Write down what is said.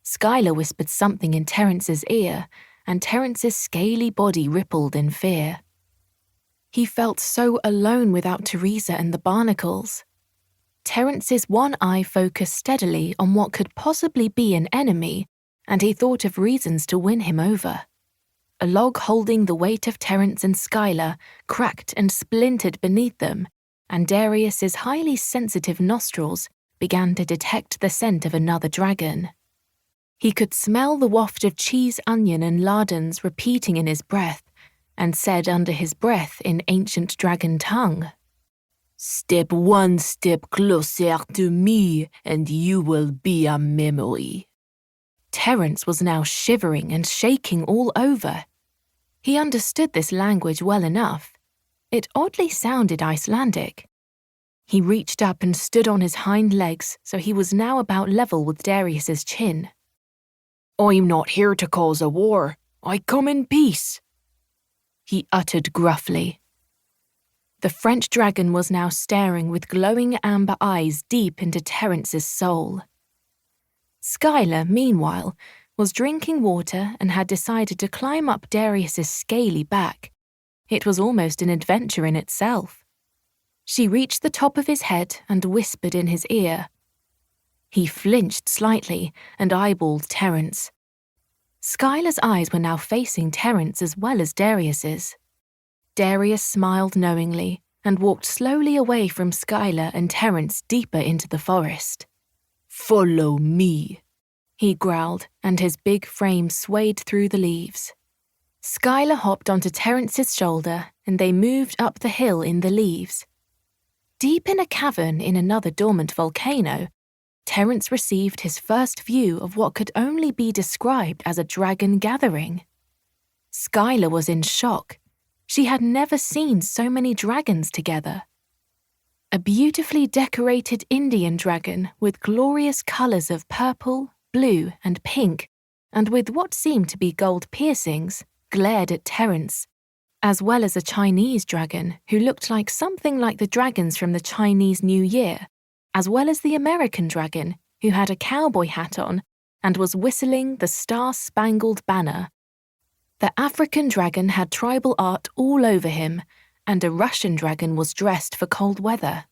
Skylar whispered something in Terence's ear, and Terence's scaly body rippled in fear. He felt so alone without Teresa and the Barnacles. Terence's one eye focused steadily on what could possibly be an enemy, and he thought of reasons to win him over. A log holding the weight of Terence and Skylar cracked and splintered beneath them, and Darius's highly sensitive nostrils began to detect the scent of another dragon. He could smell the waft of cheese, onion, and lardons repeating in his breath, and said under his breath in ancient dragon tongue, "Step one step closer to me, and you will be a memory." Terence was now shivering and shaking all over. He understood this language well enough. It oddly sounded Icelandic. He reached up and stood on his hind legs, so he was now about level with Darius's chin. "I'm not here to cause a war. I come in peace," he uttered gruffly. The French dragon was now staring with glowing amber eyes deep into Terence's soul. Skylar, meanwhile, was drinking water and had decided to climb up Darius's scaly back. It was almost an adventure in itself. She reached the top of his head and whispered in his ear. He flinched slightly and eyeballed Terence. Skylar's eyes were now facing Terence as well as Darius's. Darius smiled knowingly and walked slowly away from Skylar and Terence deeper into the forest. "Follow me," he growled, and his big frame swayed through the leaves. Skylar hopped onto Terence's shoulder, and they moved up the hill in the leaves. Deep in a cavern in another dormant volcano, Terence received his first view of what could only be described as a dragon gathering. Skylar was in shock. She had never seen so many dragons together. A beautifully decorated Indian dragon with glorious colours of purple, blue, and pink, and with what seemed to be gold piercings, glared at Terence, as well as a Chinese dragon who looked like something like the dragons from the Chinese New Year, as well as the American dragon who had a cowboy hat on and was whistling the Star-Spangled Banner. The African dragon had tribal art all over him, and a Russian dragon was dressed for cold weather.